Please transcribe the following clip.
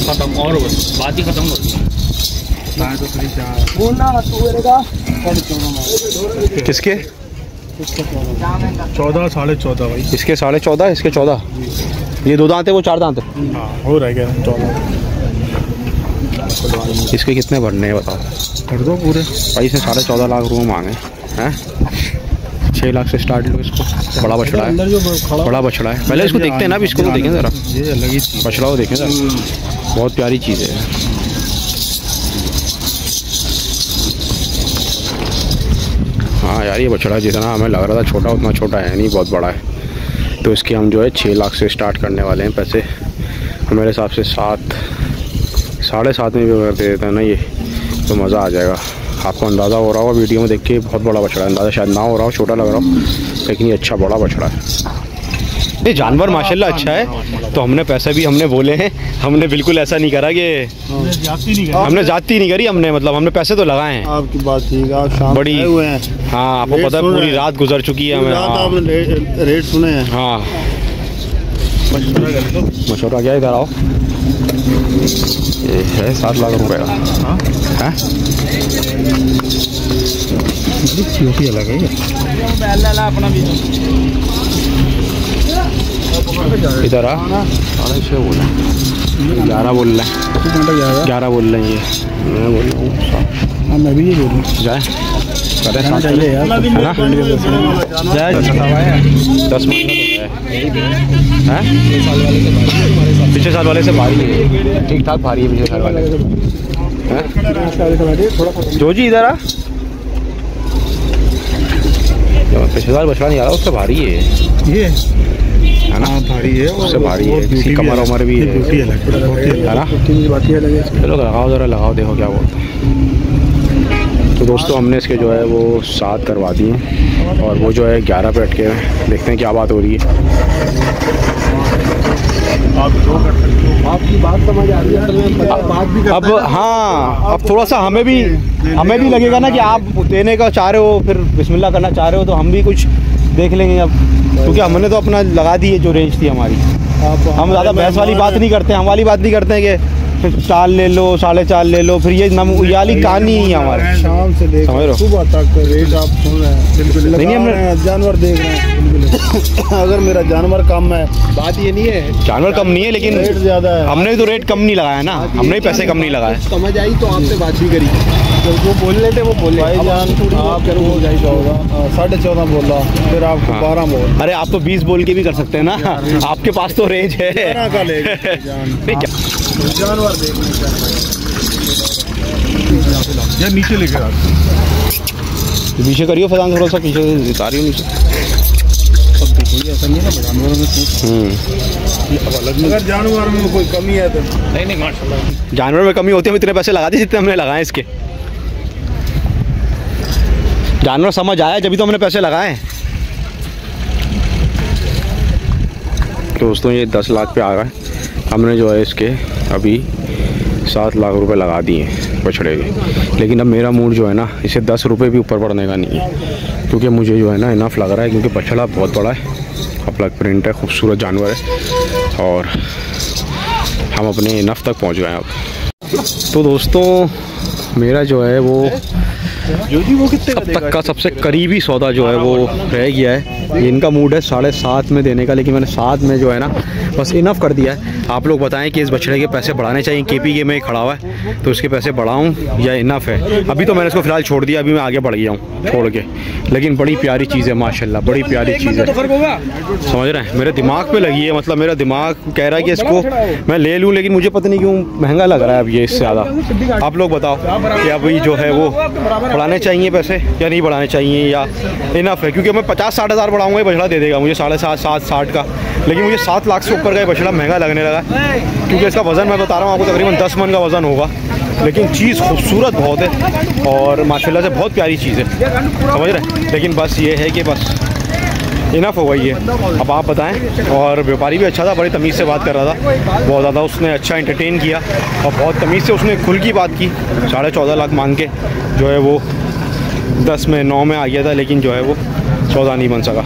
खत्म और बात ही खत्म हो गई। किसके 14 साढ़े 14 भाई। इसके 14.5 इसके 14। ये 2 दांत है वो 4 दांत है। हाँ हो रहा है 14। इसके कितने भरने हैं बताओ? कर दो पूरे भाई इसने 14.5 लाख रुपये मांगे हैं। 6 लाख से स्टार्ट लो इसको। बड़ा बछड़ा है, बड़ा बछड़ा है। पहले इसको देखते हैं ना, अभी इसको तो देखें ज़रा। ये अलग ही चीज़, बछड़ा को देखें ज़रा, बहुत प्यारी चीज़ है। हाँ यार ये बछड़ा जितना हमें लग रहा था छोटा उतना छोटा है नहीं, बहुत बड़ा है। तो इसके हम जो है 6 लाख से स्टार्ट करने वाले हैं पैसे। मेरे हिसाब से 7 साढ़े 7 में भी अगर दे देते हैं ना ये, तो मज़ा आ जाएगा। आपको अंदाज़ा हो रहा होगा वीडियो में देख के, बहुत बड़ा बछड़ा है। अंदाज़ा शायद ना हो रहा हो, छोटा लग रहा हो, लेकिन ये अच्छा बड़ा बछड़ा है। ये जानवर माशाल्लाह अच्छा है। तो हमने पैसे भी हमने बोले हैं, हमने बिल्कुल ऐसा नहीं करा कि हमने जाती नहीं करी। हमने मतलब हमने पैसे तो लगाए हैं। आपकी बात ठीक है, आप शाम बड़ी हुए हैं। हाँ आपको पता है पूरी रात गुजर चुकी है हमें। आपने रेट सुने हैं। हाँ मशवरा क्या इधर आओ। ये है 7 लाख रुपए का है। अलग है इधर आ। 6.5 बोल रहे हैं, 11 बोल रहे हैं, 11 बोल रहे हैं। ये मैं बोल रहा हूँ, मैं भी ये बोल रहा हूँ जाए करे है ना? 10 है पिछले साल वाले से भारी है, ठीक ठाक भारी है पिछले साल वाले। जो जी इधर आ, पिछले साल बछड़ा नहीं आ रहा, उससे भारी है ये, है ना? भारी है, उससे भारी है, इसकी कमर उमर भी है ना? चलो लगाओ ज़रा, लगाओ देखो क्या बोलते हैं। तो दोस्तों हमने इसके जो है वो 7 करवा दिए और वो जो है 11 पे अटके हैं। देखते हैं क्या बात हो रही है। आपकी बात समझ आ रही है। अब हाँ, अब थोड़ा सा हमें भी लगेगा ना कि आप देने का चाह रहे हो, फिर बिस्मिल्लाह करना चाह रहे हो, तो हम भी कुछ देख लेंगे अब, क्योंकि हमने तो अपना लगा दी है जो रेंज थी हमारी। हम ज़्यादा बहस वाली बात नहीं करते, हम वाली बात नहीं करते हैं कि 4 ले लो 4.5 ले लो, फिर ये वाली कहानी ही हमारे। शाम से लेकर सुबह तक रेट आप सुन रहे हैं। नहीं हमने जानवर देख रहे हैं। अगर मेरा जानवर कम है, बात ये नहीं है जानवर कम नहीं है, लेकिन रेट ज़्यादा है। हमने तो रेट कम नहीं लगाया ना, हमने ही पैसे कम नहीं लगाए। समझ आई तो आपसे बात भी करी, तो वो बोल रहे थे, वो बोले भाई जान आप करो हो जाएगा होगा 14.5 बोला, फिर आपको 12 बोल। अरे आप तो 20 बोल के भी कर सकते हैं ना, आपके पास तो रेंज है। जानवर देखने या नीचे लेकर आते, पीछे करियो फैजान, थोड़ा सा पीछे उतारियो नीचे। ऐसा नहीं है ना जानवरों में। अगर जानवर में कोई कमी है तो नहीं माशाल्लाह जानवर में कमी होती है। हम इतने पैसे लगा दिए जितने हमने लगाए इसके। जानवर समझ आया जब भी तो हमने पैसे लगाए। तो दोस्तों ये 10 लाख पे आ गए। हमने जो है इसके अभी 7 लाख रुपए लगा दिए बछड़े के। लेकिन अब मेरा मूड जो है ना, इसे 10 रुपये भी ऊपर पड़ने का नहीं है, क्योंकि मुझे जो है ना इनफ लग रहा है, क्योंकि बछड़ा बहुत बड़ा है, ब्लैक प्रिंट है, खूबसूरत जानवर है और हम अपने इनफ तक पहुंच गए हैं अब। तो दोस्तों मेरा जो है वो अब तक का सबसे करीबी सौदा जो है वो रह गया है। ये इनका मूड है 7.5 में देने का, लेकिन मैंने 7 में जो है ना बस इनफ कर दिया है। आप लोग बताएं कि इस बछड़े के पैसे बढ़ाने चाहिए। KPK में खड़ा हुआ है तो इसके पैसे बढ़ाऊं या इनफ है? अभी तो मैंने इसको फिलहाल छोड़ दिया, अभी मैं आगे बढ़ गया हूँ छोड़ के। लेकिन बड़ी प्यारी चीज़ है माशाल्लाह, बड़ी प्यारी चीज़ है, समझ रहे हैं? मेरे दिमाग पे लगी है, मतलब मेरा दिमाग कह रहा है कि इसको मैं ले लूँ, लेकिन मुझे पता नहीं क्यों महंगा लग रहा है अब ये इससे ज़्यादा। आप लोग बताओ कि अभी जो है वो बढ़ाने चाहिए पैसे या नहीं बढ़ाने चाहिए, या इनफ है? क्योंकि मैं 50-60 हज़ार बढ़ाऊँगा, ये बछड़ा दे देगा मुझे 7.5-7-60 का, लेकिन मुझे 7 लाख से ऊपर का ये बछड़ा महंगा लगने लगा, क्योंकि इसका वज़न मैं बता रहा हूँ आपको तकरीबन 10 मन का वज़न होगा। लेकिन चीज़ खूबसूरत बहुत है और माशाल्लाह से बहुत प्यारी चीज़ है, समझ रहे हैं? लेकिन बस ये है कि बस इनफ हो गई है। अब आप बताएं। और व्यापारी भी अच्छा था, बड़ी तमीज़ से बात कर रहा था, बहुत ज़्यादा उसने अच्छा एंटरटेन किया और बहुत तमीज़ से उसने खुल की बात की। 14.5 लाख मांग के जो है वो 10 में 9 में आ गया था, लेकिन जो है वो सौदा नहीं बन सका।